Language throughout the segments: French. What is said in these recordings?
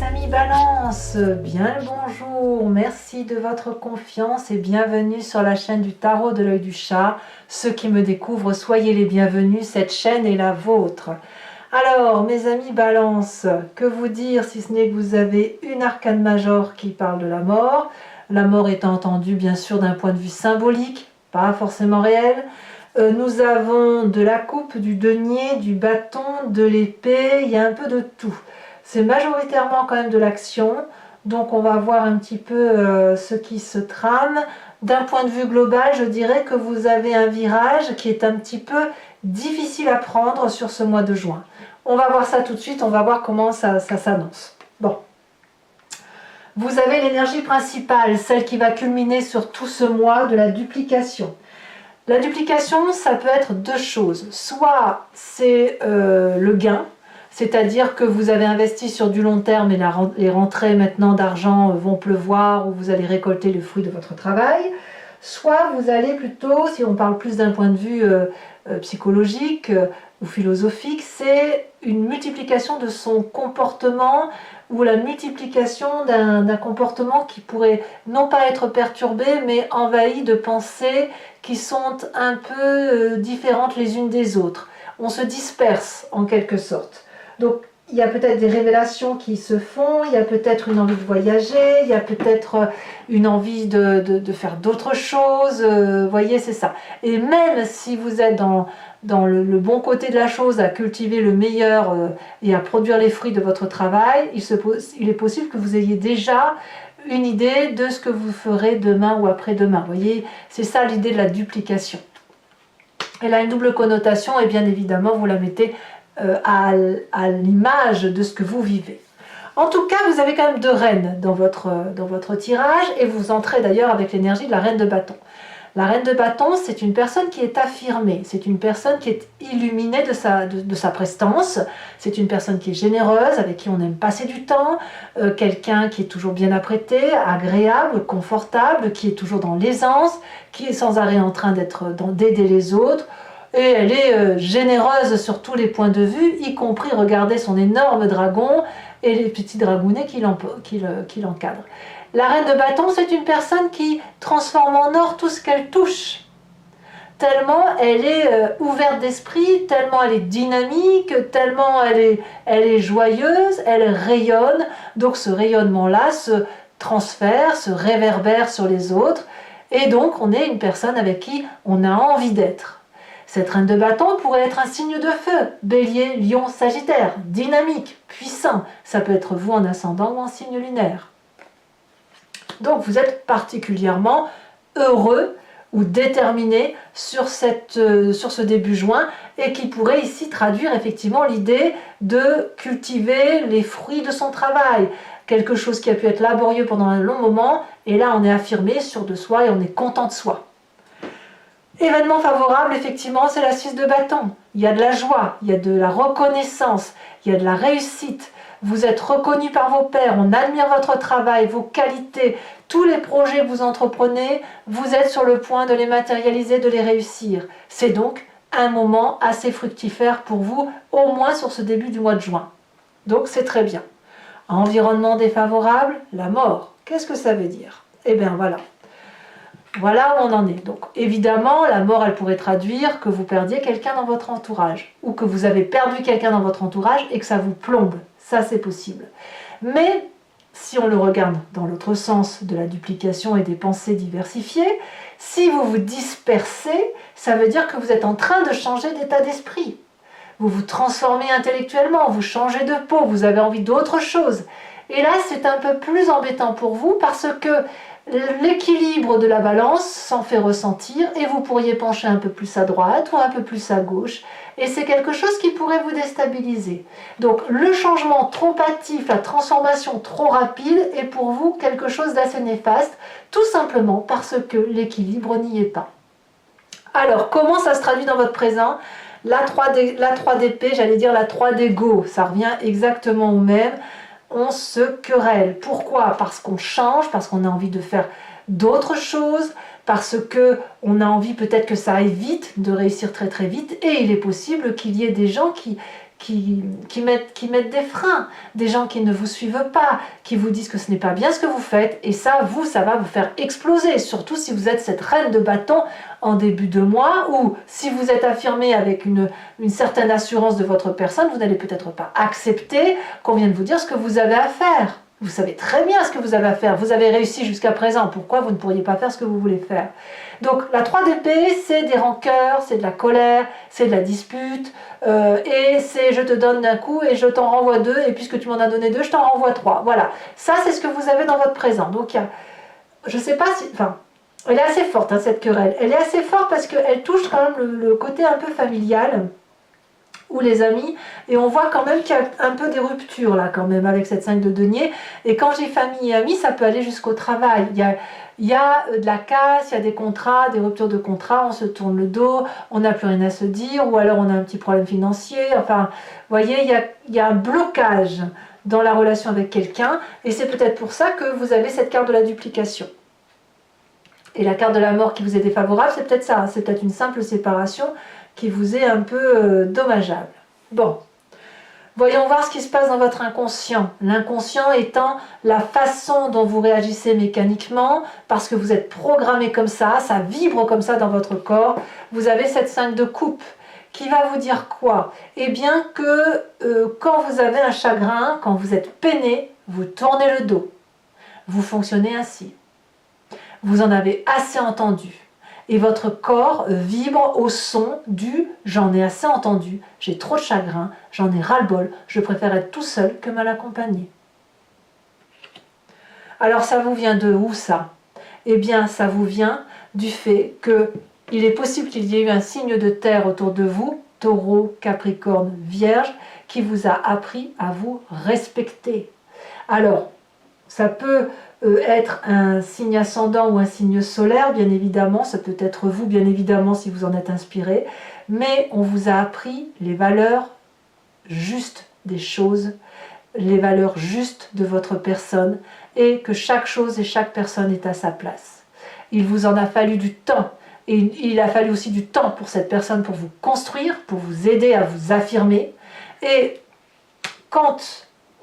amis Balance, bien le bonjour, merci de votre confiance et bienvenue sur la chaîne du Tarot de l'Œil du Chat. Ceux qui me découvrent, soyez les bienvenus, cette chaîne est la vôtre. Alors mes amis Balance, que vous dire si ce n'est que vous avez une arcane majeure qui parle de la mort étant entendue bien sûr d'un point de vue symbolique, pas forcément réel. Nous avons de la coupe, du denier, du bâton, de l'épée, il y a un peu de tout. C'est majoritairement quand même de l'action, donc on va voir un petit peu ce qui se trame. D'un point de vue global, je dirais que vous avez un virage qui est un petit peu difficile à prendre sur ce mois de juin. On va voir ça tout de suite, on va voir comment ça s'annonce. Bon. Vous avez l'énergie principale, celle qui va culminer sur tout ce mois de la duplication. La duplication, ça peut être deux choses. Soit c'est le gain, c'est-à-dire que vous avez investi sur du long terme et les rentrées maintenant d'argent vont pleuvoir ou vous allez récolter le fruit de votre travail. Soit vous allez plutôt, si on parle plus d'un point de vue psychologique ou philosophique, c'est une multiplication de son comportement ou la multiplication d'un comportement qui pourrait non pas être perturbé mais envahi de pensées qui sont un peu différentes les unes des autres. On se disperse en quelque sorte. Donc il y a peut-être des révélations qui se font, il y a peut-être une envie de voyager, il y a peut-être une envie de faire d'autres choses, voyez, c'est ça. Et même si vous êtes dans le bon côté de la chose, à cultiver le meilleur et à produire les fruits de votre travail, il est possible que vous ayez déjà une idée de ce que vous ferez demain ou après-demain. Voyez, c'est ça l'idée de la duplication. Elle a une double connotation et bien évidemment vous la mettez à l'image de ce que vous vivez. En tout cas, vous avez quand même deux reines dans votre tirage et vous entrez d'ailleurs avec l'énergie de la reine de bâton. La reine de bâton, c'est une personne qui est affirmée, c'est une personne qui est illuminée de sa prestance, c'est une personne qui est généreuse, avec qui on aime passer du temps, quelqu'un qui est toujours bien apprêté, agréable, confortable, qui est toujours dans l'aisance, qui est sans arrêt en train d'aider les autres. Et elle est généreuse sur tous les points de vue, y compris regarder son énorme dragon et les petits dragounets qui l'encadrent. La reine de bâton, c'est une personne qui transforme en or tout ce qu'elle touche. Tellement elle est ouverte d'esprit, tellement elle est dynamique, tellement elle est joyeuse, elle rayonne. Donc ce rayonnement-là se transfère, se réverbère sur les autres. Et donc on est une personne avec qui on a envie d'être. Cette reine de bâton pourrait être un signe de feu, bélier, lion, sagittaire, dynamique, puissant. Ça peut être vous en ascendant ou en signe lunaire. Donc vous êtes particulièrement heureux ou déterminé sur ce début juin et qui pourrait ici traduire effectivement l'idée de cultiver les fruits de son travail. Quelque chose qui a pu être laborieux pendant un long moment et là on est affirmé, sûr de soi et on est content de soi. Événement favorable, effectivement, c'est la 6 de bâton. Il y a de la joie, il y a de la reconnaissance, il y a de la réussite. Vous êtes reconnu par vos pairs, on admire votre travail, vos qualités, tous les projets que vous entreprenez, vous êtes sur le point de les matérialiser, de les réussir. C'est donc un moment assez fructifère pour vous, au moins sur ce début du mois de juin. Donc c'est très bien. Environnement défavorable, la mort. Qu'est-ce que ça veut dire? Eh bien voilà. Voilà où on en est. Donc évidemment, la mort, elle pourrait traduire que vous perdiez quelqu'un dans votre entourage ou que vous avez perdu quelqu'un dans votre entourage et que ça vous plombe. Ça, c'est possible. Mais si on le regarde dans l'autre sens de la duplication et des pensées diversifiées, si vous vous dispersez, ça veut dire que vous êtes en train de changer d'état d'esprit. Vous vous transformez intellectuellement, vous changez de peau, vous avez envie d'autre chose. Et là, c'est un peu plus embêtant pour vous parce que l'équilibre de la balance s'en fait ressentir et vous pourriez pencher un peu plus à droite ou un peu plus à gauche et c'est quelque chose qui pourrait vous déstabiliser. Donc le changement trop hâtif, la transformation trop rapide est pour vous quelque chose d'assez néfaste, tout simplement parce que l'équilibre n'y est pas. Alors comment ça se traduit dans votre présent? La 3 d'épée, j'allais dire la 3 d'ego, ça revient exactement au même. On se querelle. Pourquoi? Parce qu'on change, parce qu'on a envie de faire d'autres choses, parce qu'on a envie peut-être que ça aille vite, de réussir très très vite, et il est possible qu'il y ait des gens qui qui mettent des freins, des gens qui ne vous suivent pas, qui vous disent que ce n'est pas bien ce que vous faites, et ça va vous faire exploser, surtout si vous êtes cette reine de bâton en début de mois, ou si vous êtes affirmé avec une certaine assurance de votre personne, vous n'allez peut-être pas accepter qu'on vienne vous dire ce que vous avez à faire. Vous savez très bien ce que vous avez à faire, vous avez réussi jusqu'à présent, pourquoi vous ne pourriez pas faire ce que vous voulez faire? Donc la 3 d'épée, c'est des rancœurs, c'est de la colère, c'est de la dispute, et c'est je te donne d'un coup et je t'en renvoie 2, et puisque tu m'en as donné 2, je t'en renvoie 3. Voilà, ça c'est ce que vous avez dans votre présent. Donc il y a, je ne sais pas si, enfin, elle est assez forte hein, cette querelle, elle est assez forte parce qu'elle touche quand même le côté un peu familial, ou les amis, et on voit quand même qu'il y a un peu des ruptures là quand même avec cette 5 de denier, et quand j'ai famille et amis, ça peut aller jusqu'au travail, il y a de la casse, il y a des contrats, des ruptures de contrats, on se tourne le dos, on n'a plus rien à se dire, ou alors on a un petit problème financier, enfin, vous voyez, il y a un blocage dans la relation avec quelqu'un, et c'est peut-être pour ça que vous avez cette carte de la duplication. Et la carte de la mort qui vous est défavorable, c'est peut-être ça, c'est peut-être une simple séparation qui vous est un peu dommageable. Bon, voyons voir ce qui se passe dans votre inconscient. L'inconscient étant la façon dont vous réagissez mécaniquement, parce que vous êtes programmé comme ça vibre comme ça dans votre corps. Vous avez cette 5 de coupe qui va vous dire quoi? Eh bien que quand vous avez un chagrin, quand vous êtes peiné, vous tournez le dos. Vous fonctionnez ainsi. Vous en avez assez entendu. Et votre corps vibre au son du « j'en ai assez entendu, j'ai trop de chagrin, j'en ai ras-le-bol, je préfère être tout seul que mal accompagné ». Alors ça vous vient de où ça? Eh bien ça vous vient du fait qu'il est possible qu'il y ait eu un signe de terre autour de vous, Taureau, Capricorne, Vierge, qui vous a appris à vous respecter. Alors, ça peut être un signe ascendant ou un signe solaire, bien évidemment, ça peut être vous, bien évidemment, si vous en êtes inspiré, mais on vous a appris les valeurs justes des choses, les valeurs justes de votre personne, et que chaque chose et chaque personne est à sa place. Il vous en a fallu du temps, et il a fallu aussi du temps pour cette personne pour vous construire, pour vous aider à vous affirmer, et quand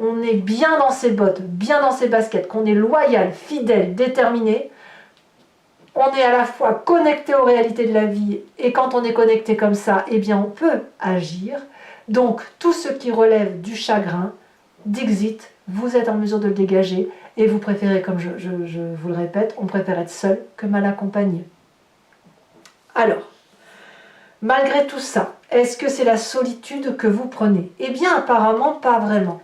on est bien dans ses bottes, bien dans ses baskets, qu'on est loyal, fidèle, déterminé, on est à la fois connecté aux réalités de la vie, et quand on est connecté comme ça, eh bien on peut agir. Donc tout ce qui relève du chagrin, d'exit, vous êtes en mesure de le dégager, et vous préférez, comme je vous le répète, on préfère être seul que mal accompagné. Alors, malgré tout ça, est-ce que c'est la solitude que vous prenez? Eh bien apparemment pas vraiment.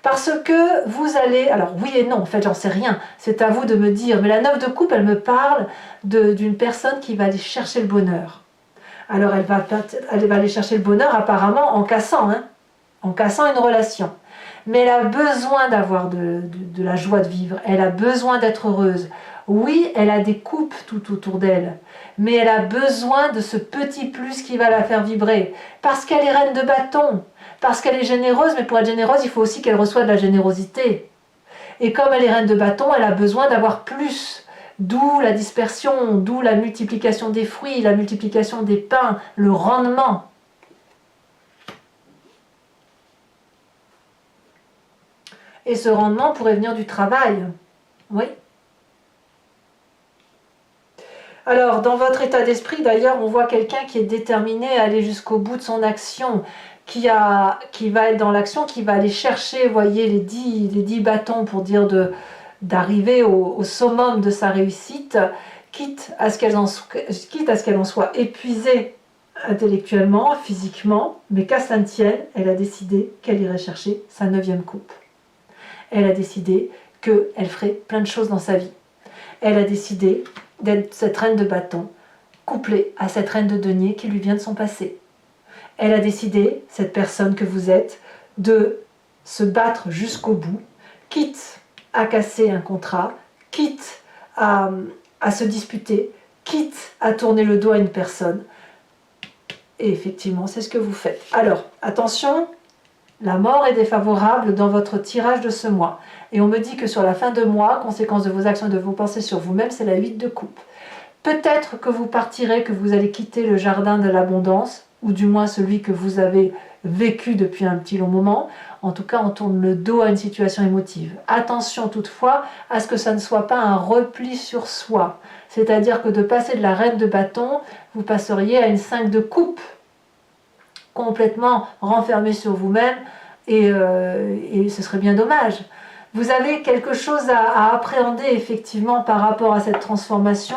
Parce que vous allez, alors oui et non, en fait j'en sais rien, c'est à vous de me dire, mais la 9 de coupe, elle me parle d'une personne qui va aller chercher le bonheur. Alors elle va aller chercher le bonheur apparemment en cassant une relation. Mais elle a besoin d'avoir de la joie de vivre, elle a besoin d'être heureuse. Oui, elle a des coupes tout autour d'elle, mais elle a besoin de ce petit plus qui va la faire vibrer, parce qu'elle est reine de bâton. Parce qu'elle est généreuse, mais pour être généreuse, il faut aussi qu'elle reçoive de la générosité. Et comme elle est reine de bâton, elle a besoin d'avoir plus. D'où la dispersion, d'où la multiplication des fruits, la multiplication des pains, le rendement. Et ce rendement pourrait venir du travail. Oui. Alors, dans votre état d'esprit, d'ailleurs, on voit quelqu'un qui est déterminé à aller jusqu'au bout de son action, qui va être dans l'action, qui va aller chercher, voyez, les 10 bâtons pour dire d'arriver au summum de sa réussite, quitte à ce qu'elle en soit épuisée intellectuellement, physiquement, mais qu'à cela ne tienne, elle a décidé qu'elle irait chercher sa 9e coupe. Elle a décidé qu'elle ferait plein de choses dans sa vie. Elle a décidé d'être cette reine de bâton, couplée à cette reine de denier qui lui vient de son passé. Elle a décidé, cette personne que vous êtes, de se battre jusqu'au bout, quitte à casser un contrat, quitte à se disputer, quitte à tourner le dos à une personne. Et effectivement, c'est ce que vous faites. Alors, attention, la mort est défavorable dans votre tirage de ce mois. Et on me dit que sur la fin de mois, conséquence de vos actions et de vos pensées sur vous-même, c'est la 8 de coupe. Peut-être que vous partirez, que vous allez quitter le jardin de l'abondance, ou du moins celui que vous avez vécu depuis un petit long moment. En tout cas, on tourne le dos à une situation émotive. Attention toutefois à ce que ça ne soit pas un repli sur soi. C'est-à-dire que de passer de la reine de bâton, vous passeriez à une 5 de coupe, complètement renfermé sur vous-même, et ce serait bien dommage. Vous avez quelque chose à appréhender effectivement par rapport à cette transformation.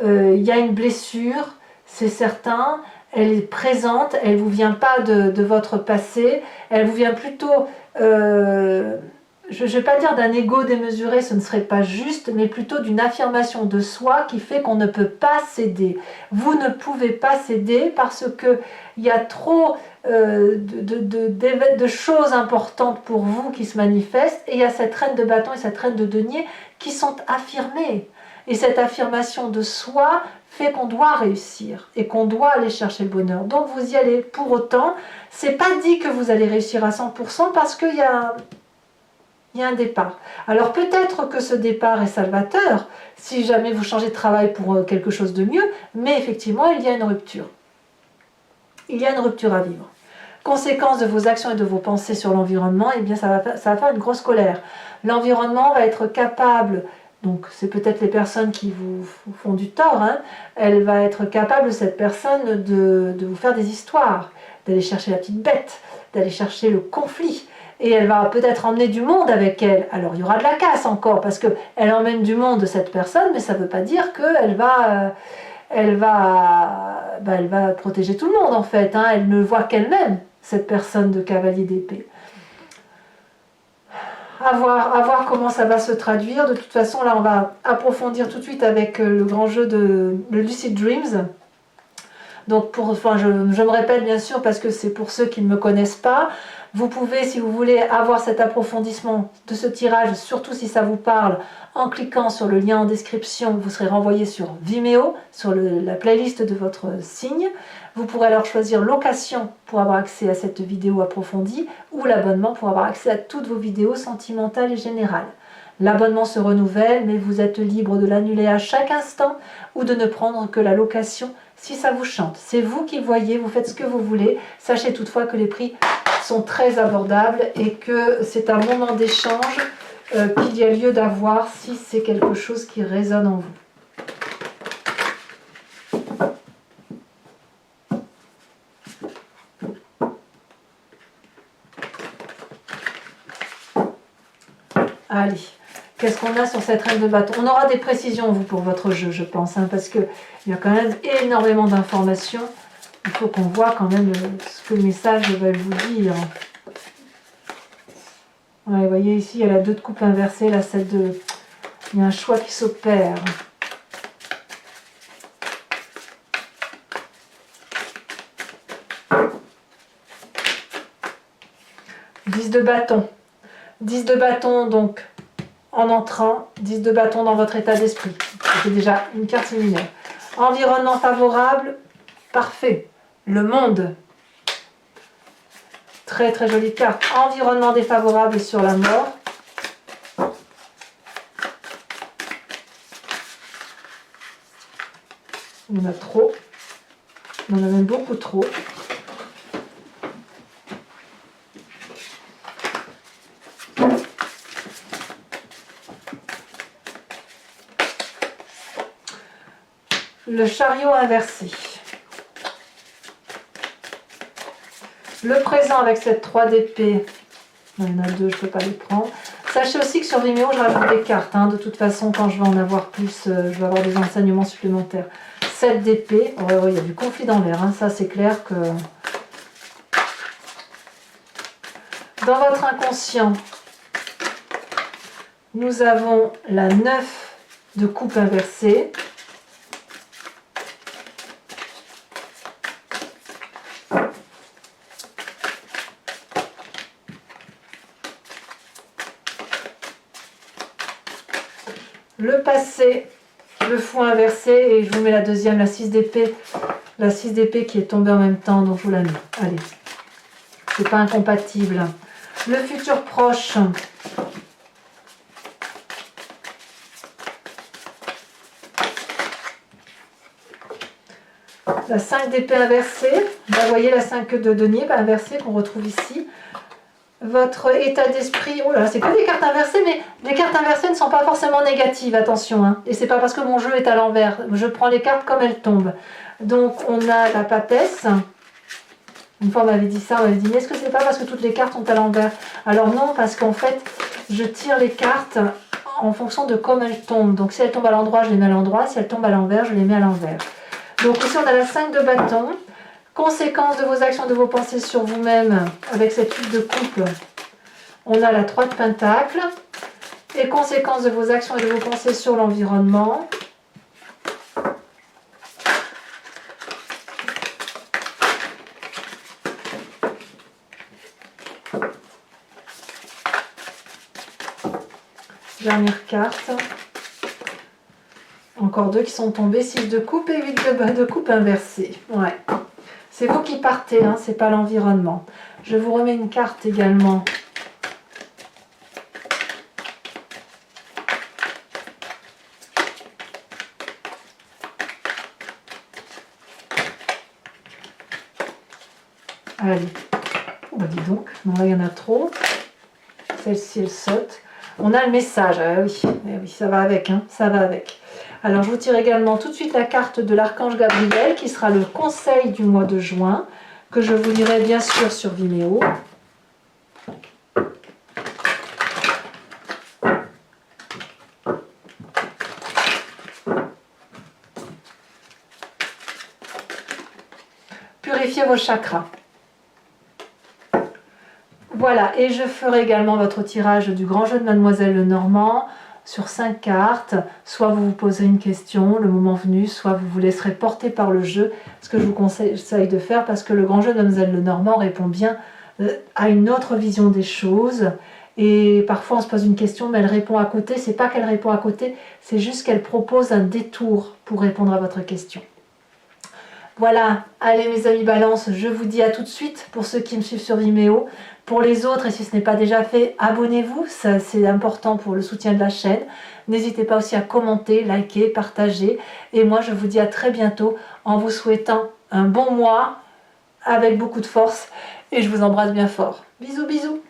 Il y a une blessure, c'est certain, elle est présente, elle ne vous vient pas de votre passé, elle vous vient plutôt, je ne vais pas dire d'un ego démesuré, ce ne serait pas juste, mais plutôt d'une affirmation de soi qui fait qu'on ne peut pas céder. Vous ne pouvez pas céder parce qu'il y a trop de choses importantes pour vous qui se manifestent, et il y a cette reine de bâton et cette reine de denier qui sont affirmées. Et cette affirmation de soi fait qu'on doit réussir et qu'on doit aller chercher le bonheur. Donc vous y allez. Pour autant, c'est pas dit que vous allez réussir à 100% parce qu'il y a un départ. Alors peut-être que ce départ est salvateur si jamais vous changez de travail pour quelque chose de mieux, mais effectivement il y a une rupture. Il y a une rupture à vivre. Conséquence de vos actions et de vos pensées sur l'environnement, eh bien ça va faire une grosse colère. L'environnement va être capable, donc c'est peut-être les personnes qui vous font du tort, hein, elle va être capable, cette personne, de vous faire des histoires, d'aller chercher la petite bête, d'aller chercher le conflit, et elle va peut-être emmener du monde avec elle. Alors il y aura de la casse encore, parce qu'elle emmène du monde, cette personne, mais ça ne veut pas dire qu'elle va... elle va protéger tout le monde en fait, hein. Elle ne voit qu'elle-même, cette personne de cavalier d'épée. À voir comment ça va se traduire. De toute façon, là, on va approfondir tout de suite avec le grand jeu de le Lucid Dreams. Donc, je me répète bien sûr parce que c'est pour ceux qui ne me connaissent pas. Vous pouvez, si vous voulez, avoir cet approfondissement de ce tirage, surtout si ça vous parle, en cliquant sur le lien en description, vous serez renvoyé sur Vimeo, sur la playlist de votre signe. Vous pourrez alors choisir location pour avoir accès à cette vidéo approfondie ou l'abonnement pour avoir accès à toutes vos vidéos sentimentales et générales. L'abonnement se renouvelle, mais vous êtes libre de l'annuler à chaque instant ou de ne prendre que la location si ça vous chante. C'est vous qui voyez, vous faites ce que vous voulez. Sachez toutefois que les prix sont très abordables et que c'est un moment d'échange qu'il y a lieu d'avoir si c'est quelque chose qui résonne en vous. Allez, qu'est-ce qu'on a sur cette reine de bâton? On aura des précisions, vous, pour votre jeu, je pense, hein, parce qu'il y a quand même énormément d'informations. Il faut qu'on voit quand même ce que le message va vous dire. Ouais, vous voyez ici, il y a la 2 de coupe inversée, la 7 de... Il y a un choix qui s'opère. Dix de bâton. 10 de bâton, donc, en entrant, 10 de bâton dans votre état d'esprit. C'est déjà une carte séminaire. Environnement favorable, parfait. Le monde. Très très jolie carte. Environnement défavorable sur la mort. On en a trop. On en a même beaucoup trop. Le chariot inversé. Le présent avec cette 3 d'épée. Il y en a 2, je ne peux pas les prendre. Sachez aussi que sur Vimeo, je rajoute des cartes. Hein. De toute façon, quand je vais en avoir plus, je vais avoir des enseignements supplémentaires. 7 d'épée. Oh, il y a du conflit dans l'air. Hein. Ça, c'est clair que... Dans votre inconscient, nous avons la 9 de coupe inversée. Le passé, le fou inversé, et je vous mets la deuxième, la 6 d'épée. La 6 d'épée qui est tombée en même temps, donc je vous la mets. Allez, c'est pas incompatible. Le futur proche. La 5 d'épée inversée, Vous voyez la 5 de denier inversée qu'on retrouve ici. Votre état d'esprit, oh là, c'est que des cartes inversées, mais les cartes inversées ne sont pas forcément négatives, attention. Hein. Et c'est pas parce que mon jeu est à l'envers, je prends les cartes comme elles tombent. Donc on a la papesse. Une fois on m'avait dit ça, on m'avait dit, mais est-ce que c'est pas parce que toutes les cartes sont à l'envers? Alors non, parce qu'en fait, je tire les cartes en fonction de comment elles tombent. Donc si elles tombent à l'endroit, je les mets à l'endroit. Si elles tombent à l'envers, je les mets à l'envers. Donc ici on a la 5 de bâton. Conséquence de vos actions, de vos pensées sur vous-même avec cette huile de coupe. On a la 3 de pentacle. Et conséquence de vos actions et de vos pensées sur l'environnement. Dernière carte. Encore 2 qui sont tombés. 6 de coupe et 8 de coupe inversée. Ouais. C'est vous qui partez, hein, c'est pas l'environnement. Je vous remets une carte également. Allez. Oh, bah dis donc. Non, là, il y en a trop. Celle-ci, elle saute. On a le message. Ah oui, eh oui, ça va avec, hein, ça va avec. Alors, je vous tire également tout de suite la carte de l'archange Gabriel, qui sera le conseil du mois de juin, que je vous lirai bien sûr sur Vimeo. Purifiez vos chakras. Voilà, et je ferai également votre tirage du grand jeu de Mademoiselle Lenormand sur 5 cartes. Soit vous vous posez une question le moment venu, soit vous vous laisserez porter par le jeu, ce que je vous conseille de faire, parce que le grand jeu de Mademoiselle Lenormand répond bien à une autre vision des choses. Et parfois on se pose une question, mais elle répond à côté. C'est pas qu'elle répond à côté, c'est juste qu'elle propose un détour pour répondre à votre question. Voilà, allez mes amis Balance, je vous dis à tout de suite pour ceux qui me suivent sur Vimeo. Pour les autres, et si ce n'est pas déjà fait, abonnez-vous, c'est important pour le soutien de la chaîne. N'hésitez pas aussi à commenter, liker, partager. Et moi, je vous dis à très bientôt en vous souhaitant un bon mois avec beaucoup de force. Et je vous embrasse bien fort. Bisous, bisous.